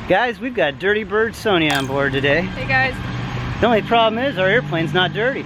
Guys, we've got Dirty Bird Sonia on board today. Hey guys. The only problem is our airplane's not dirty.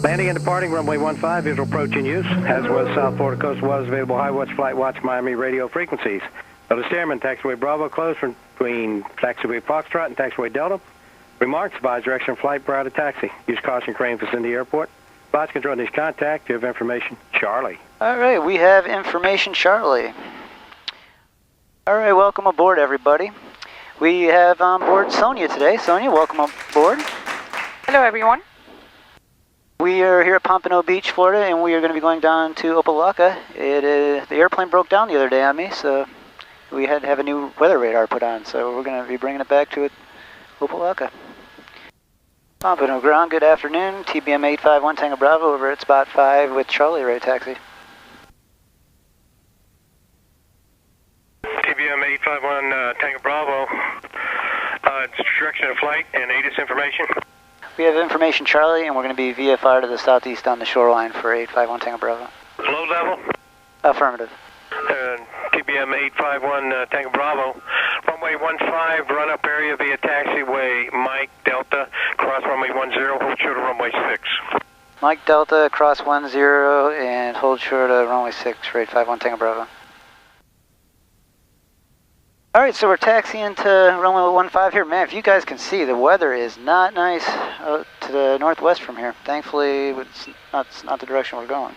Landing and departing runway 15, visual approach in use, as was South Florida Coast was available high watch, flight watch, Miami radio frequencies. Notice Airman, taxiway Bravo closed between taxiway Foxtrot and taxiway Delta. Remarks, advise direction of flight prior to taxi. Use caution crane vicinity airport. Advise control needs contact. You have information, Charlie. All right, we have information, Charlie. All right, welcome aboard, everybody. We have on board Sonia today. Sonia, welcome aboard. Hello everyone. We are here at Pompano Beach, Florida, and we are going to be going down to Opa-locka. The airplane broke down the other day on me, so we had to have a new weather radar put on, so we're going to be bringing it back to Opa-locka. Pompano ground, good afternoon. TBM 851 Tango Bravo over at spot 5 with Charlie Ray taxi. TBM 851 Tango Bravo. It's direction of flight and ATIS information. We have information, Charlie, and we're going to be VFR to the southeast on the shoreline for 851 Tango Bravo. Low level? Affirmative. TBM 851 Tango Bravo. Runway 15, run up area via taxiway Mike Delta, cross runway 10, hold short of runway 6. Mike Delta, cross 10, and hold short of runway 6 for 851 Tango Bravo. All right, so we're taxiing to runway 15 here. Man, if you guys can see, the weather is not nice to the northwest from here. Thankfully, it's not the direction we're going.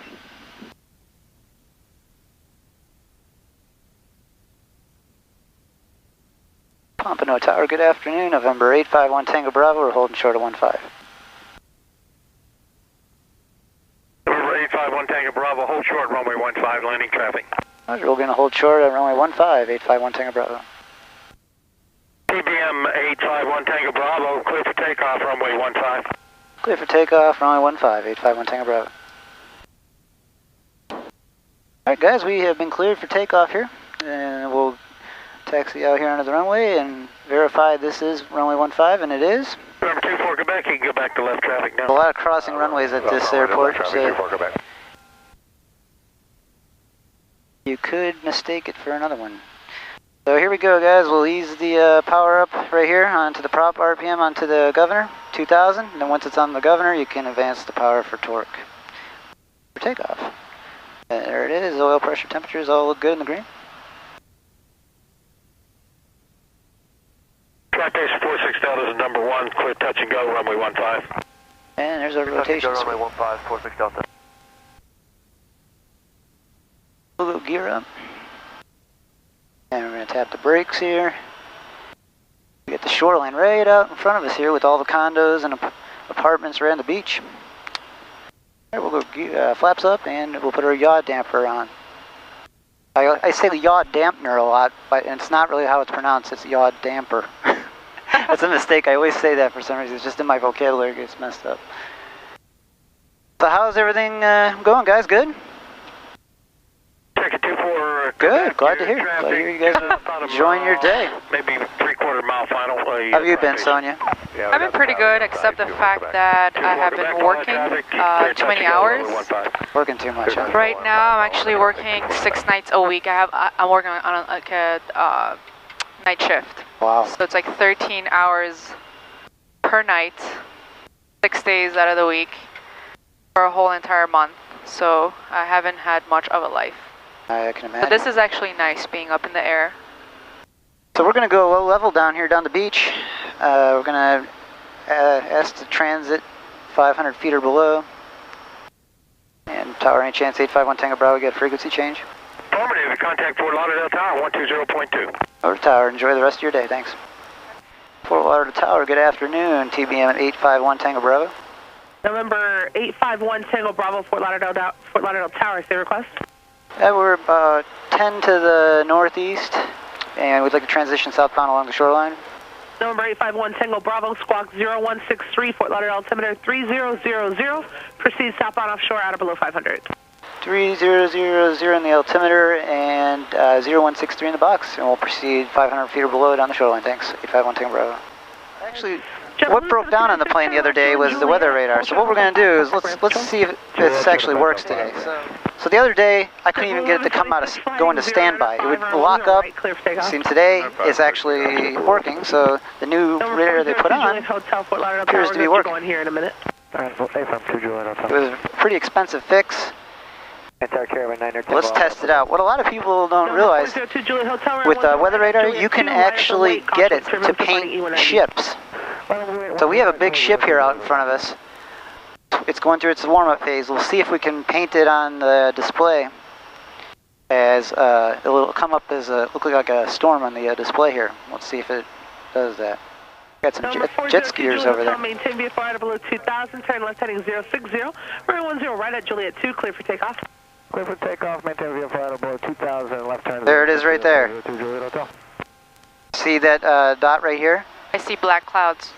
Pompano Tower, good afternoon. November 851 Tango Bravo, we're holding short of 15. November 851 Tango Bravo, hold short runway 15, landing traffic. Roger, we're going to hold short at runway 15, 851 Tango Bravo. TBM 851 Tango Bravo, clear for takeoff, runway 15. Clear for takeoff, runway 15, 851 Tango Bravo. Alright guys, we have been cleared for takeoff here, and we'll taxi out here onto the runway and verify this is runway 15, and it is. Number 24, Quebec, you can go back to left traffic now. A lot of crossing runways at this airport, so you could mistake it for another one. So here we go, guys. We'll ease the power up right here onto the prop RPM onto the governor, 2000. And then once it's on the governor, you can advance the power for torque for takeoff. And there it is. Oil pressure, temperatures all look good in the green. Flight base 46 Delta is number 1, clear touch and go, runway 15. And there's our rotation. Runway 15, 46 Delta. We'll go gear up. And we're going to tap the brakes here. We get the shoreline right out in front of us here with all the condos and apartments right on the beach. All right, we'll go flaps up and we'll put our yaw damper on. I say the yaw dampener a lot, but it's not really how it's pronounced. It's yaw damper. That's a mistake. I always say that for some reason. It's just in my vocabulary. It gets messed up. So how's everything going, guys? Good? Check it 2-4. for... Good, glad to hear. Glad to hear you guys are enjoying your day. Maybe 3/4 mile final. How have you been, Sonia? I've been pretty good, except the fact that I have been working too many hours. Working too much, huh? Right now, I'm actually working 6 nights a week. I'm working on like a night shift. Wow. So it's like 13 hours per night, 6 days out of the week, for a whole entire month. So I haven't had much of a life. I can imagine. But this is actually nice, being up in the air. So we're going to go low level down here down the beach. We're going to ask to transit 500 feet or below. And tower, any chance 851 Tango Bravo get frequency change? Affirmative, contact Fort Lauderdale Tower, 120.2. Over to tower, enjoy the rest of your day, thanks. Fort Lauderdale Tower, good afternoon, TBM at 851 Tango Bravo. November 851 Tango Bravo, Fort Lauderdale Tower, say request. We're about 10 to the northeast, and we'd like to transition southbound along the shoreline. November 851 Tango Bravo, squawk 0163, Fort Lauderdale altimeter 3000. Proceed southbound offshore out of below 500. 3000 in the altimeter and 0163 in the box, and we'll proceed 500 feet or below down the shoreline. Thanks, 851 Tango Bravo. Actually, what broke down on the plane the other day was the weather radar. So what we're going to do is let's see if this actually works today. So the other day I couldn't even get it to come out of go into standby. It would lock up. See, today it's actually working. So the new radar they put on appears to be working. It was a pretty expensive fix. Let's test it out. What a lot of people don't realize, with weather radar, you can actually get it to paint ships. So we have a big ship here out in front of us. It's going through its warm-up phase. We'll see if we can paint it on the display as it'll come up as look like a storm on the display here. Let's see if it does that. Got some jet skiers over there. Maintain VFR at below 2000, turn left heading 060. Runway 10 right at Juliet 2, clear for takeoff. Clear for takeoff, maintain VFR at below 2000, left turn. There it is right there. See that dot right here? I see black clouds.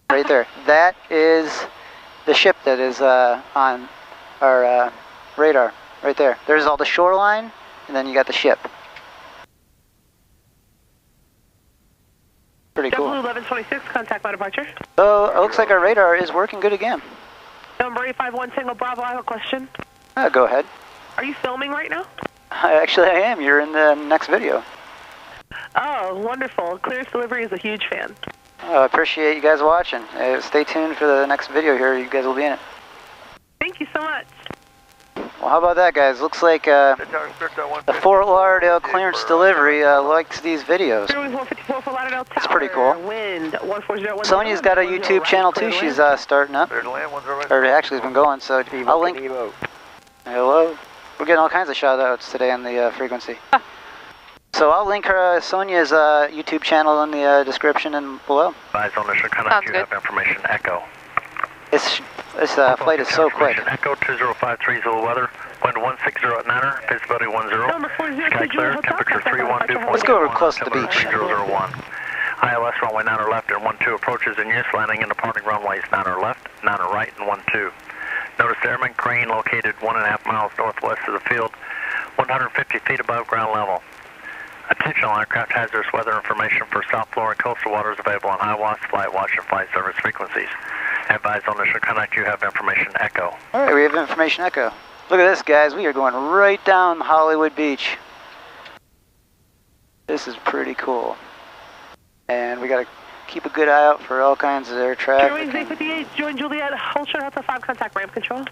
Right there. That is the ship that is on our radar. Right there. There's all the shoreline, and then you got the ship. Pretty cool. 1126, contact my departure. So it looks like our radar is working good again. Number 851 Tango Bravo, I have a question. Go ahead. Are you filming right now? Actually, I am. You're in the next video. Oh, wonderful. Clearest Delivery is a huge fan. I appreciate you guys watching. Stay tuned for the next video here. You guys will be in it. Thank you so much. Well, how about that, guys? Looks like the Fort Lauderdale Clearance Delivery likes these videos. It's pretty cool. Sonia's got a YouTube channel too. She's starting up. Or actually has been going, so I'll link. Hello. We're getting all kinds of shout outs today on the frequency. So I'll link her Sonia's YouTube channel in the description and below. Eyes on the Chicago, you have information, Echo. This flight is so quick. Echo 2053 Zulu weather, wind 160 at 9er, visibility 10. Sky clear, temperature 31, dew point. Let's go over close to the beach. 001. ILS runway 9er left and 12 approaches in use, landing and departing runways 9er left, 9er right, and 12. Notice airman crane located 1.5 miles northwest of the field, 150 feet above ground level. Attention all aircraft, hazardous weather information for South Florida coastal waters available on HIWAS, Flight Watch, and Flight Service frequencies. Advise on initial contact, you have information Echo. Alright, we have information Echo. Look at this, guys. We are going right down Hollywood Beach. This is pretty cool. And we got to keep a good eye out for all kinds of air traffic. Airways 858, join Juliet, hold short Delta 5, contact ramp control.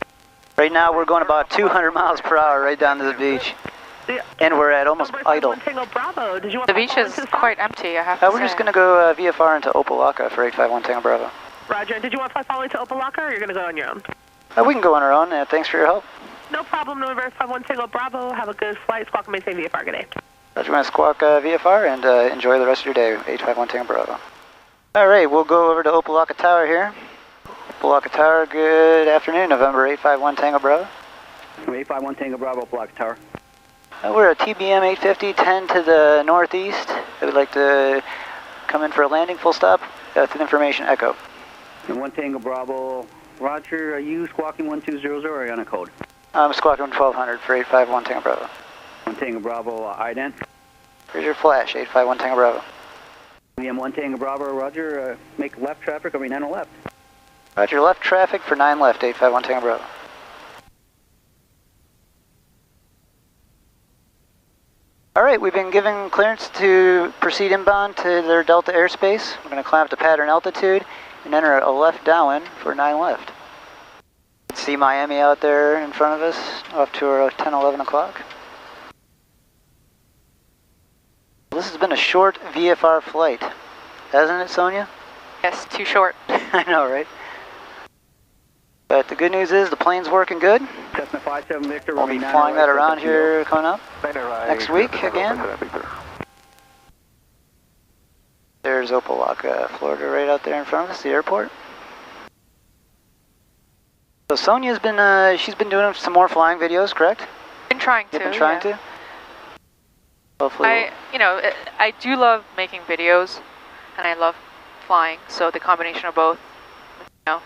Right now we're going about 200 miles per hour right down to the beach. And we're at almost idle. The beach is quite empty, I have to say. We're just going to go VFR into Opelika for 851 Tango Bravo. Roger. Did you want to fly following to Opelika, or you're going to go on your own? We can go on our own. Thanks for your help. No problem. November 851 Tango Bravo. Have a good flight. Squawk and maintain VFR. Good day. Roger, want to squawk VFR and enjoy the rest of your day. 851 Tango Bravo. All right, we'll go over to Opelika Tower here. Opelika Tower, good afternoon. November 851 Tango Bravo. 851 Tango Bravo, Opelika Tower. We're at TBM 850, 10 to the northeast. I would like to come in for a landing, full stop. That's the information Echo. And 1 Tango Bravo. Roger, are you squawking 1200 or are you on a code? I'm squawking 1200 for 851 Tango Bravo. 1 Tango Bravo, IDEN. Here's your flash, 851 Tango Bravo. VM 1 Tango Bravo, roger. Make left traffic, over 9 left. Roger, left traffic for 9 left, 851 Tango Bravo. All right, we've been given clearance to proceed inbound to their Delta airspace. We're going to climb up to pattern altitude and enter a left downwind for 9 left. You can see Miami out there in front of us, off to our 10, 11 o'clock. This has been a short VFR flight, hasn't it, Sonia? Yes, too short. I know, right? But the good news is the plane's working good. Cessna 57 Victor. We'll be flying that around here coming up next week again. There's Opelika, Florida, right out there in front of us, the airport. So Sonia's been, she's been doing some more flying videos, correct? Been trying to. You've been trying to? Hopefully. I do love making videos, and I love flying. So the combination of both,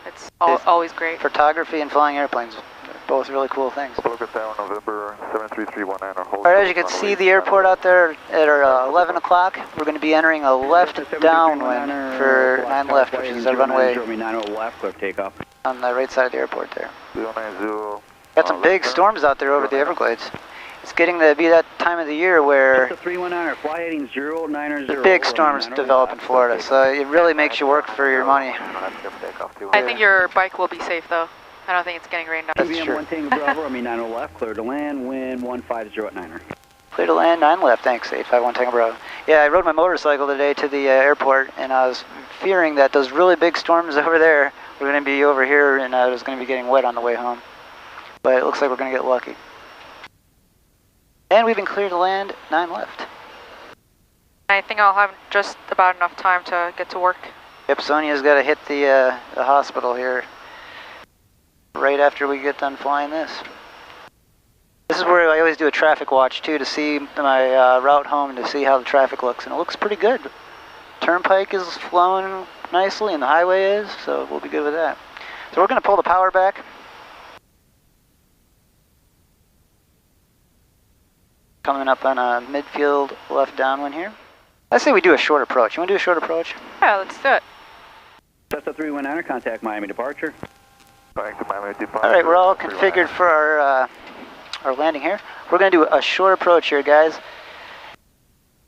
it's always great. Photography and flying airplanes, they're both really cool things. Look down November 73319. All right, as you can see the airport out there at our 11 o'clock, we're going to be entering a left downwind for 9 left, which is our runway left, clear takeoff. On the right side of the airport there. 090. Got some big storms out there over the Everglades. It's getting to be that time of the year where the 319, fly heading 090. the big storms develop in Florida, so it really makes you work for your money. I think your bike will be safe, though. I don't think it's getting rained on. That's true. 1 Tango Bravo, 90 left, clear to land, wind 150 at 9er. Clear to land, 9 left, thanks, 851 Tango Bravo. Yeah, I rode my motorcycle today to the airport, and I was fearing that those really big storms over there were going to be over here, and I was going to be getting wet on the way home. But it looks like we're going to get lucky. And we've been cleared to land, 9 left. I think I'll have just about enough time to get to work. Yep, Sonia's got to hit the hospital here right after we get done flying this. This is where I always do a traffic watch too, to see my route home and to see how the traffic looks, and it looks pretty good. Turnpike is flowing nicely and the highway is, so we'll be good with that. So we're going to pull the power back. Coming up on a midfield left downwind here. I say we do a short approach. You want to do a short approach? Yeah, let's do it. Cessna 319, contact Miami departure. All right, we're all configured for our landing here. We're going to do a short approach here, guys.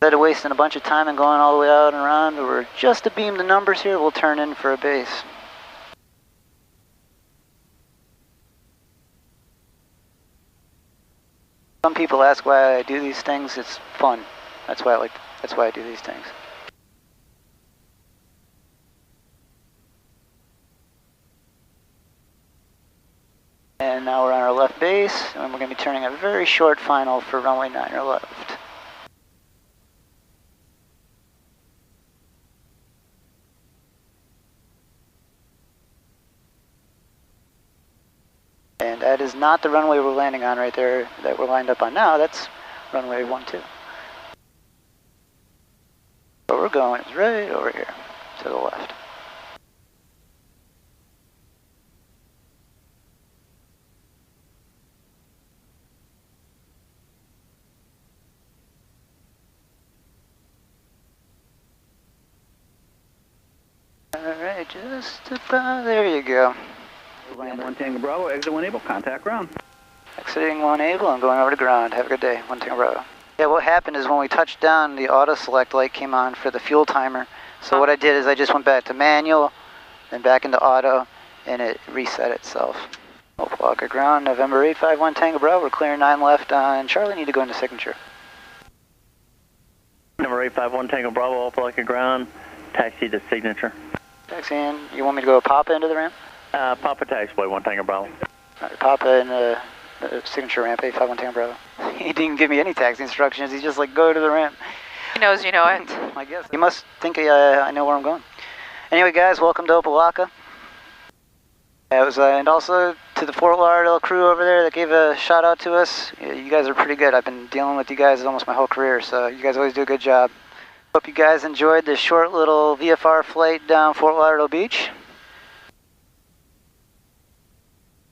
Instead of wasting a bunch of time and going all the way out and around, we're just to beam the numbers here, we'll turn in for a base. Some people ask why I do these things. It's fun. That's why I do these things. And now we're on our left base, and we're going to be turning a very short final for runway 9 left. And that is not the runway we're landing on right there that we're lined up on now. That's runway 12. Where we're going is right over here to the left. Alright, just about, there you go. Land 1 Tango Bravo, exit 1 able, contact ground. Exiting 1 able and going over to ground. Have a good day, 1 Tango Bravo. Yeah, what happened is when we touched down, the auto select light came on for the fuel timer. So what I did is I just went back to manual, then back into auto, and it reset itself. Opelika ground, November 851 Tango Bravo. We're clearing 9 left on Charlie. Need to go into signature. Number 851 Tango Bravo, Opelika ground, taxi to signature. Taxi in. You want me to go Papa into the ramp? Papa taxiway 1 Tango Bravo. Right, Papa in the signature ramp, 851 Tango Bravo. He didn't give me any taxi instructions. He's just like, go to the ramp. He knows you know it. I guess. You must think I know where I'm going. Anyway, guys, welcome to Opelika. It was, and also to the Fort Lauderdale crew over there that gave a shout out to us. You guys are pretty good. I've been dealing with you guys almost my whole career, so you guys always do a good job. Hope you guys enjoyed this short little VFR flight down Fort Lauderdale Beach.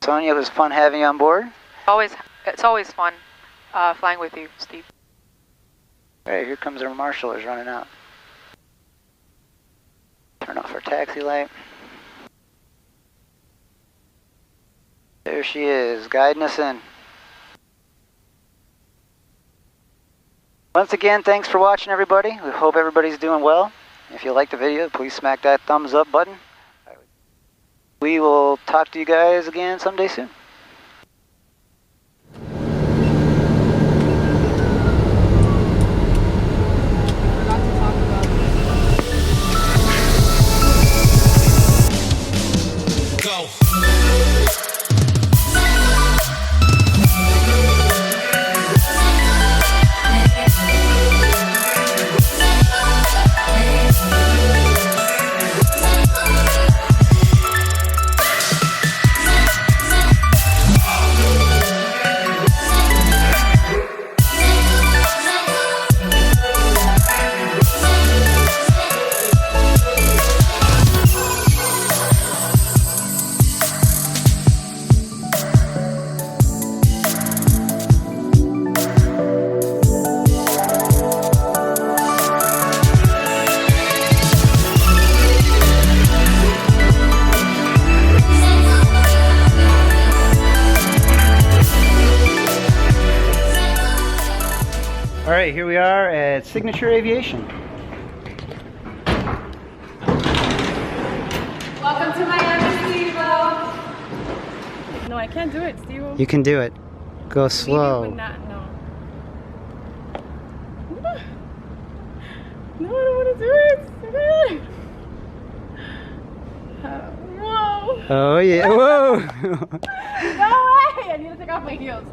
Sonia, it was fun having you on board. It's always fun. flying with you, Steve. Alright, here comes our marshalers running out. Turn off our taxi light. There she is, guiding us in. Once again, thanks for watching, everybody. We hope everybody's doing well. If you liked the video, please smack that thumbs up button. We will talk to you guys again someday soon. Alright, here we are at Signature Aviation. Welcome to Miami, Steve-O. No, I can't do it, Steve-O. You can do it. Go slow. Maybe, but not, no. No, I don't want to do it. Whoa. Oh yeah, whoa! No way! I need to take off my heels.